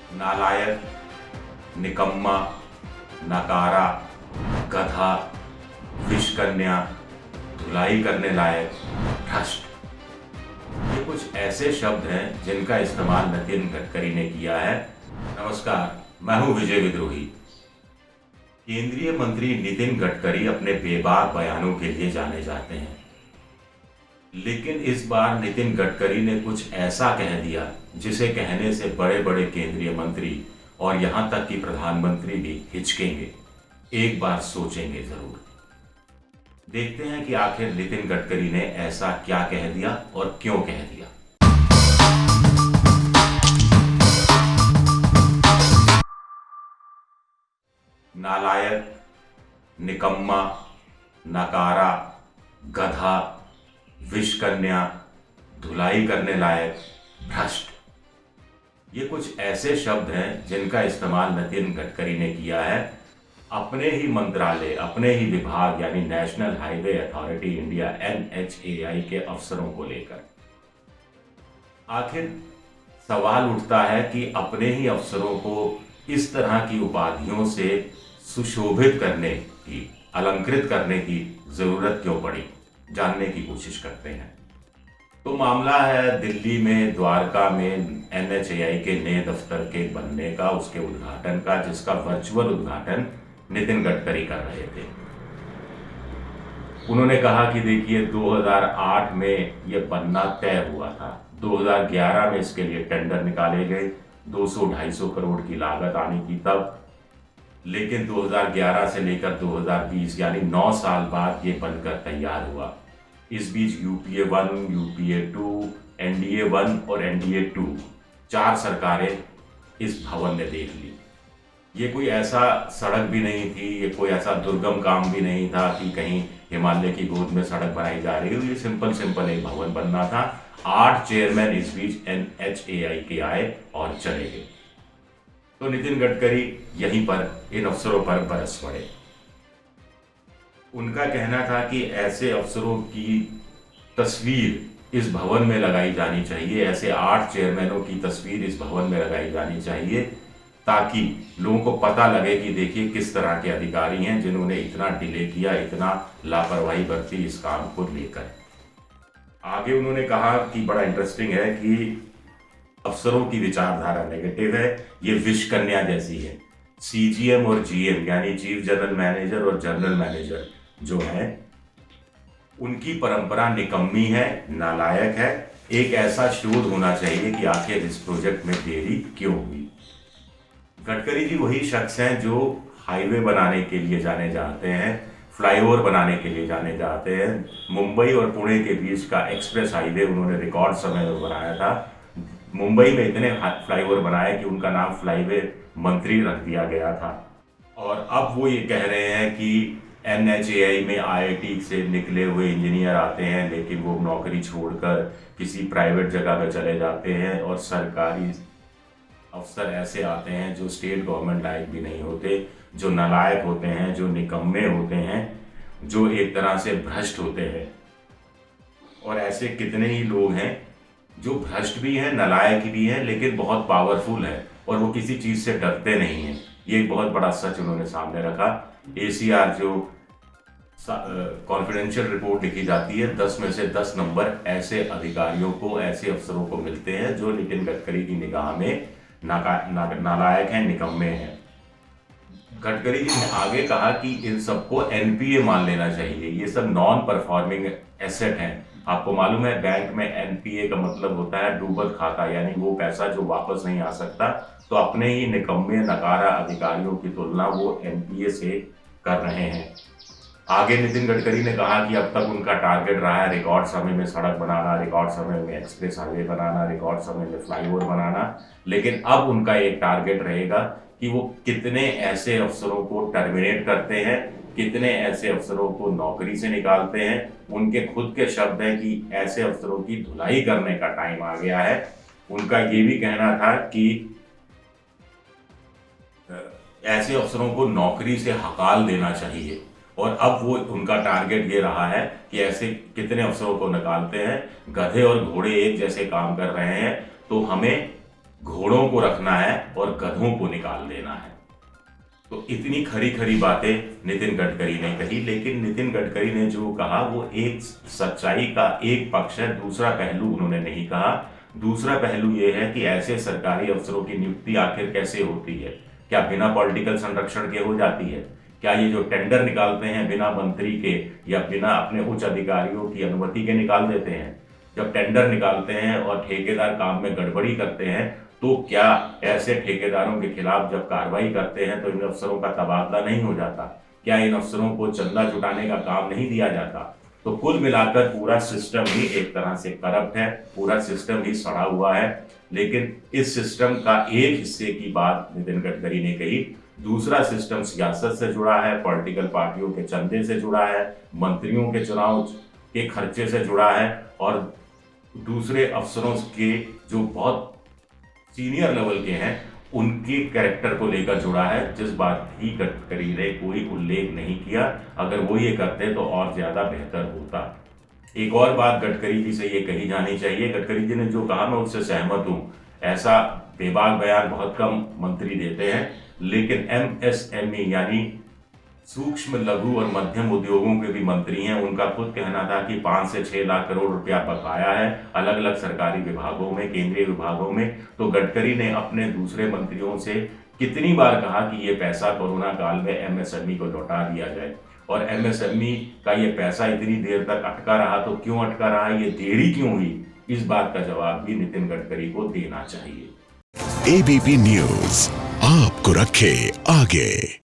नालायक, निकम्मा, नकारा, गधा, विषकन्या, धुलाई करने लायक, भ्रष्ट, ये कुछ ऐसे शब्द हैं जिनका इस्तेमाल नितिन गडकरी ने किया है। नमस्कार, मैं हूं विजय विद्रोही। केंद्रीय मंत्री नितिन गडकरी अपने बेबाक बयानों के लिए जाने जाते हैं, लेकिन इस बार नितिन गडकरी ने कुछ ऐसा कह दिया जिसे कहने से बड़े बड़े केंद्रीय मंत्री और यहां तक कि प्रधानमंत्री भी हिचकेंगे, एक बार सोचेंगे जरूर। देखते हैं कि आखिर नितिन गडकरी ने ऐसा क्या कह दिया और क्यों कह दिया। नालायक, निकम्मा, नकारा, गधा, विषकन्या, धुलाई करने लायक, भ्रष्ट, ये कुछ ऐसे शब्द हैं जिनका इस्तेमाल नितिन गडकरी ने किया है अपने ही मंत्रालय, अपने ही विभाग यानी national highway authority India NHAI के अफसरों को लेकर। आखिर सवाल उठता है कि अपने ही अफसरों को इस तरह की उपाधियों से सुशोभित करने की, अलंकृत करने की जरूरत क्यों पड़ी, जानने की कोशिश करते हैं। तो मामला है दिल्ली में, द्वारका में NHAI के नए दफ्तर के बनने का, उसके उद्घाटन का, जिसका वर्चुअल उद्घाटन नितिन गडकरी कर रहे थे। उन्होंने कहा कि देखिए 2008 में ये बनना तय हुआ था, 2011 में इसके लिए टेंडर निकाले गए, 200-250 करोड़ की लागत आनी थी तब, लेकिन 2011 से लेकर 2020 यानी 9 साल बाद ये बनकर तैयार हुआ। इस बीच UPA 1, UPA 2, NDA 1 और NDA 2 4 सरकारें इस भवन ने देख ली। ये कोई ऐसा सड़क भी नहीं थी, ये कोई ऐसा दुर्गम काम भी नहीं था कि कहीं हिमालय की गोद में सड़क बनाई जा रही हो। ये सिंपल एक भवन बनना था। 8 चेयरमैन इस बीच NHAI के आए और चले गए। तो नितिन गडकरी यहीं पर इन अफसरों पर बरस पड़े। उनका कहना था कि ऐसे अफसरों की तस्वीर इस भवन में लगाई जानी चाहिए, ऐसे 8 चेयरमैनों की तस्वीर इस भवन में लगाई जानी चाहिए, ताकि लोगों को पता लगे कि देखिए किस तरह के अधिकारी हैं जिन्होंने इतना डिले किया, इतना लापरवाही बरती इस काम को लेकर। आगे उन्होंने कहा कि बड़ा इंटरेस्टिंग है कि अफसरों की विचारधारा नेगेटिव है, ये विषकन्या जैसी है। CGM और GM यानी चीफ जनरल मैनेजर और जनरल मैनेजर जो है, उनकी परंपरा निकम्मी है, नालायक है। एक ऐसा शोध होना चाहिए कि आखिर इस प्रोजेक्ट में देरी क्यों हुई। गडकरी जी वही शख्स हैं जो हाईवे बनाने के लिए जाने जाते हैं, फ्लाईओवर बनाने के लिए जाने जाते हैं। मुंबई और पुणे के बीच का एक्सप्रेस हाईवे उन्होंने रिकॉर्ड समय में बनाया था। मुंबई में इतने फ्लाईओवर बनाए कि उनका नाम फ्लाईवे मंत्री रख दिया गया था। और अब वो ये कह रहे हैं कि NHAI में IIT से निकले हुए इंजीनियर आते हैं, लेकिन वो नौकरी छोड़कर किसी प्राइवेट जगह पे चले जाते हैं, और सरकारी अफसर ऐसे आते हैं जो स्टेट गवर्नमेंट लायक भी नहीं होते, जो नालायक होते हैं, जो निकम्मे होते हैं, जो एक तरह से भ्रष्ट होते हैं। और ऐसे कितने ही लोग हैं जो भ्रष्ट भी हैं, नालायक भी हैं, लेकिन बहुत पावरफुल हैं और वो किसी चीज़ से डरते नहीं हैं। ये एक बहुत बड़ा सच उन्होंने सामने रखा। ACR जो कॉन्फिडेंशियल रिपोर्ट लिखी जाती है, 10 में से 10 नंबर ऐसे अधिकारियों को, ऐसे अफसरों को मिलते हैं जो नितिन गडकरी की निगाह में नालायक हैं, निकम्मे हैं। गडकरी जी ने आगे कहा कि इन सबको NPA मान लेना चाहिए, ये सब नॉन परफॉर्मिंग एसेट हैं। आपको मालूम है बैंक में NPA का मतलब होता है डूबत खाता, यानी वो पैसा जो वापस नहीं आ सकता। तो अपने ही निकम्मे नकारा अधिकारियों की तुलना वो NPA से कर रहे हैं। आगे नितिन गडकरी ने कहा कि अब तक उनका टारगेट रहा है रिकॉर्ड समय में सड़क बनाना, रिकॉर्ड समय में एक्सप्रेस हाईवे बनाना, रिकॉर्ड समय में फ्लाईओवर बनाना, लेकिन अब उनका एक टारगेट रहेगा कि वो कितने ऐसे अफसरों को टर्मिनेट करते हैं, कितने ऐसे अफसरों को नौकरी से निकालते हैं। उनके खुद के शब्द हैं कि ऐसे अफसरों की धुलाई करने का टाइम आ गया है। उनका ये भी कहना था कि ऐसे अफसरों को नौकरी से हकाल देना चाहिए, और अब वो उनका टारगेट ये रहा है कि ऐसे कितने अफसरों को निकालते हैं। गधे और घोड़े एक जैसे काम कर रहे हैं, तो हमें घोड़ों को रखना है और गधों को निकाल देना है। तो इतनी खरी खरी बातें नितिन गडकरी ने कही, लेकिन नितिन गडकरी ने जो कहा वो एक सच्चाई का एक पक्ष है, दूसरा पहलू उन्होंने नहीं कहा। दूसरा पहलू ये है कि ऐसे सरकारी अफसरों की नियुक्ति आखिर कैसे होती है? क्या बिना पॉलिटिकल संरक्षण के हो जाती है? क्या ये जो टेंडर निकालते हैं बिना मंत्री के या बिना अपने उच्च अधिकारियों की अनुमति के निकाल देते हैं? जब टेंडर निकालते हैं और ठेकेदार काम में गड़बड़ी करते हैं, तो क्या ऐसे ठेकेदारों के खिलाफ जब कार्रवाई करते हैं तो इन अफसरों का तबादला नहीं हो जाता? क्या इन अफसरों को चंदा जुटाने का काम नहीं दिया जाता? तो कुल मिलाकर पूरा सिस्टम ही एक तरह से करप्ट है, पूरा सिस्टम ही सड़ा हुआ है। लेकिन इस सिस्टम का एक हिस्से की बात नितिन गडकरी ने कही, दूसरा सिस्टम सियासत से जुड़ा है, पॉलिटिकल पार्टियों के चंदे से जुड़ा है, मंत्रियों के चुनाव के खर्चे से जुड़ा है और दूसरे अफसरों के जो बहुत सीनियर लेवल के हैं उनके कैरेक्टर को लेकर जुड़ा है, जिस बात की गडकरी ने कोई उल्लेख नहीं किया। अगर वो ये करते तो और ज्यादा बेहतर होता। एक और बात गडकरी जी से ये कही जानी चाहिए, गडकरी जी ने जो कहा मैं उससे सहमत हूं। ऐसा बेबाक बयान बहुत कम मंत्री देते हैं, लेकिन एमएसएमई यानी सूक्ष्म लघु और मध्यम उद्योगों के भी मंत्री हैं। उनका खुद कहना था कि 5 से 6 लाख करोड़ रुपया बकाया है अलग अलग सरकारी विभागों में, केंद्रीय विभागों में। तो गडकरी ने अपने दूसरे मंत्रियों से कितनी बार कहा कि ये पैसा कोरोना काल में एमएसएमई को लौटा दिया जाए, और एमएसएमई का ये पैसा इतनी देर तक अटका रहा तो क्यों अटका रहा, ये देरी क्यों हुई, इस बात का जवाब भी नितिन गडकरी को देना चाहिए। एबीपी न्यूज आपको रखे आगे।